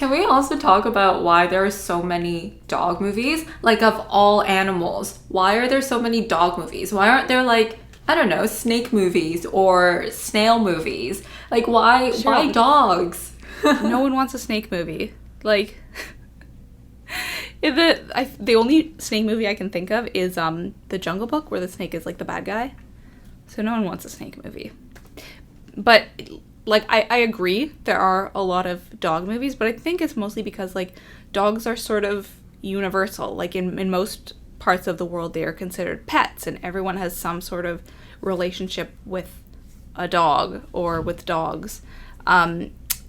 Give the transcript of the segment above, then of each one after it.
Can we also talk about why there are so many dog movies? Like, of all animals, why are there so many dog movies? Why aren't there, like, I don't know, snake movies or snail movies? Like, why dogs? No one wants a snake movie. Like, the only snake movie I can think of is The Jungle Book, where the snake is, like, the bad guy. So no one wants a snake movie. But, like, I agree there are a lot of dog movies, but I think it's mostly because, like, dogs are sort of universal. Like, in most parts of the world, they are considered pets, and everyone has some sort of relationship with a dog or with dogs.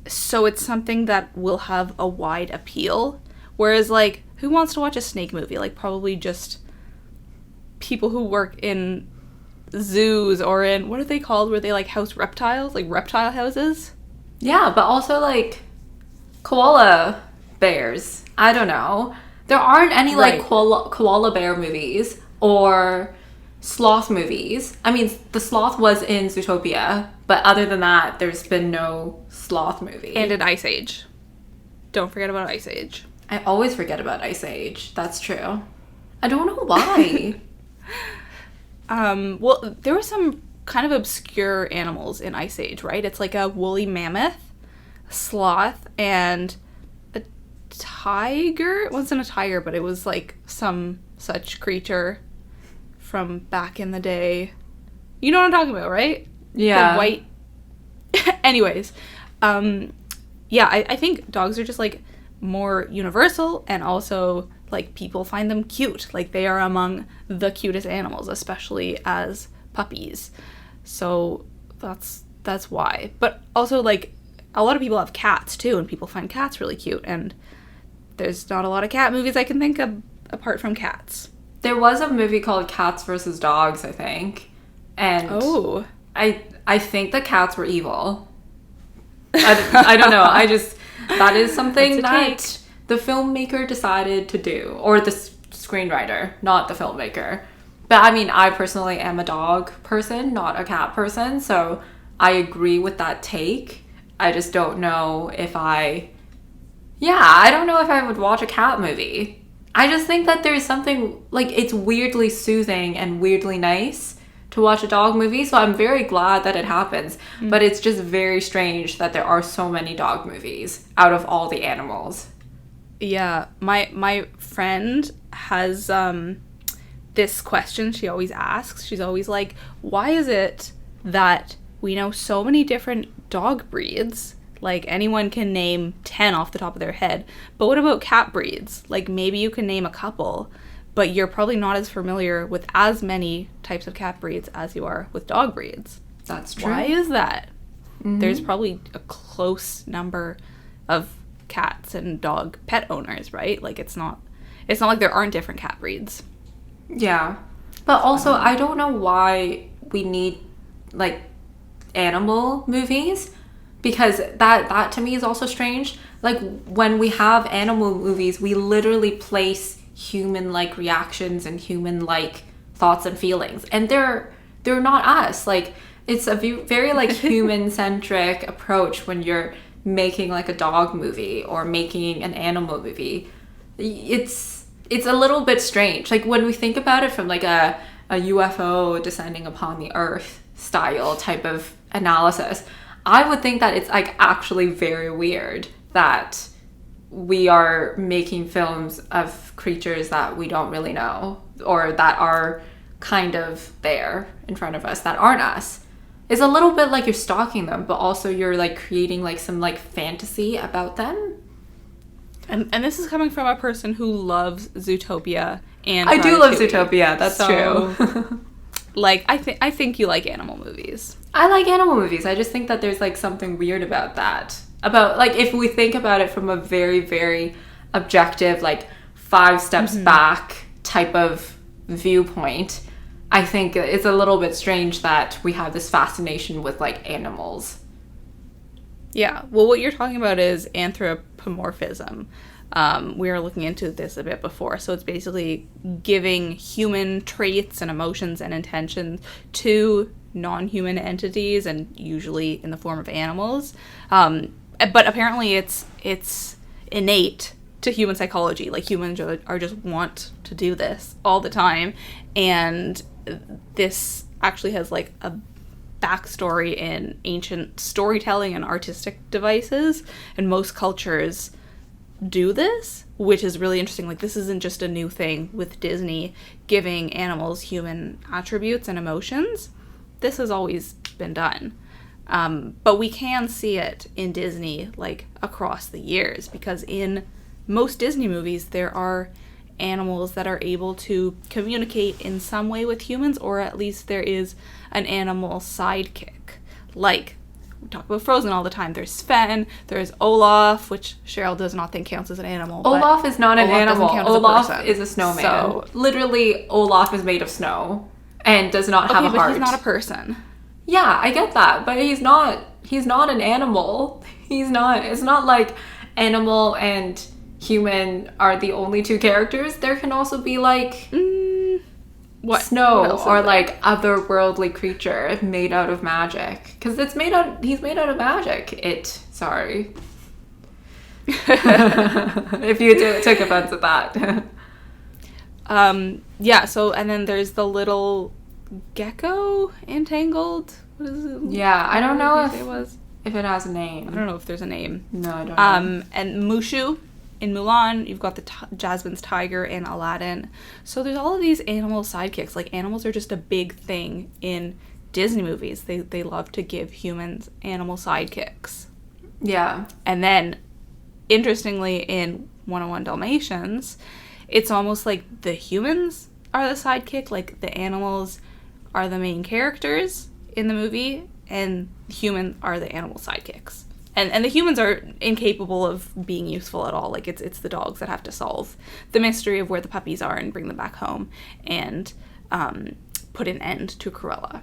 So it's something that will have a wide appeal. Whereas, like, who wants to watch a snake movie? Like, probably just people who work in zoos or in, what are they called, where they, like, house reptiles? Like, reptile houses? Yeah, but also, like, koala bears. I don't know. There aren't any, like, koala bear movies or sloth movies. I mean, the sloth was in Zootopia, but other than that, there's been no sloth movie. And in Ice Age. Don't forget about Ice Age. I always forget about Ice Age. That's true. I don't know why. Well, there were some kind of obscure animals in Ice Age, right? It's like a woolly mammoth, a sloth, and a tiger. It wasn't a tiger, but it was like some such creature from back in the day. You know what I'm talking about, right? Yeah. The white. Anyways, yeah, I think dogs are just, like, more universal, and also, like, people find them cute. Like, they are among the cutest animals, especially as puppies. So that's why. But also, like, a lot of people have cats too, and people find cats really cute, and there's not a lot of cat movies I can think of apart from Cats. There was a movie called Cats versus Dogs, I think. And I think the cats were evil. I don't know. That is something that the filmmaker decided to do. Or the screenwriter, not the filmmaker. But I mean, I personally am a dog person, not a cat person. So I agree with that take. I just don't know if I don't know if I would watch a cat movie. I just think that there's something, like, it's weirdly soothing and weirdly nice to watch a dog movie, so I'm very glad that it happens. But it's just very strange that there are so many dog movies out of all the animals. Yeah, my friend has this question she always asks. She's always like, why is it that we know so many different dog breeds? Like, anyone can name 10 off the top of their head. But what about cat breeds? Like, maybe you can name a couple, but you're probably not as familiar with as many types of cat breeds as you are with dog breeds. That's true. Why is that? Mm-hmm. There's probably a close number of cats and dog pet owners, right? Like, it's not like there aren't different cat breeds. Yeah. But also, I don't know why we need, like, animal movies, because that to me is also strange. Like, when we have animal movies, we literally place human-like reactions and human-like thoughts and feelings, and they're not us. Like, it's a very, like, human-centric approach when you're making, like, a dog movie or making an animal movie. It's a little bit strange. Like, when we think about it from, like, a UFO descending upon the earth style type of analysis, I would think that it's, like, actually very weird that we are making films of creatures that we don't really know, or that are kind of there in front of us that aren't us. It's a little bit like you're stalking them, but also you're, like, creating, like, some, like, fantasy about them. And this is coming from a person who loves Zootopia and I do love Zootopia, that's true. Like, I think you like animal movies. I like animal movies. I just think that there's, like, something weird about that. About, like, if we think about it from a very, very objective, like, 5 steps back type of viewpoint, I think it's a little bit strange that we have this fascination with, like, animals. Yeah. Well, what you're talking about is anthropomorphism. We were looking into this a bit before. So it's basically giving human traits and emotions and intentions to non-human entities, and usually in the form of animals. But apparently it innate to human psychology. Like, humans are just want to do this all the time. And this actually has, like, a backstory in ancient storytelling and artistic devices. And most cultures do this, which is really interesting. Like, this isn't just a new thing with Disney giving animals human attributes and emotions. This has always been done. But we can see it in Disney, like, across the years, because in most Disney movies, there are animals that are able to communicate in some way with humans, or at least there is an animal sidekick. Like, we talk about Frozen all the time. There's Sven, there's Olaf, which Cheryl does not think counts as an animal. Olaf is not an animal. Olaf is a snowman. So, literally, Olaf is made of snow and does not have a heart. But he's not a person. Yeah, I get that, but he's not an animal. It's not like animal and human are the only two characters. There can also be, like, snow, or like otherworldly creature made out of magic, because he's made out of magic. Sorry. If you took offense at that. Yeah, so, and then there's the little gecko entangled. What is it? Yeah, I don't know if it has a name. I don't know if there's a name. No, I don't know. And Mushu in Mulan, you've got the Jasmine's tiger in Aladdin. So there's all of these animal sidekicks. Like, animals are just a big thing in Disney movies. They love to give humans animal sidekicks. Yeah. And then, interestingly, in 101 Dalmatians, it's almost like the humans are the sidekick. Like, the animals are the main characters in the movie, and humans are the animal sidekicks. And the humans are incapable of being useful at all. Like, it's the dogs that have to solve the mystery of where the puppies are and bring them back home and put an end to Cruella.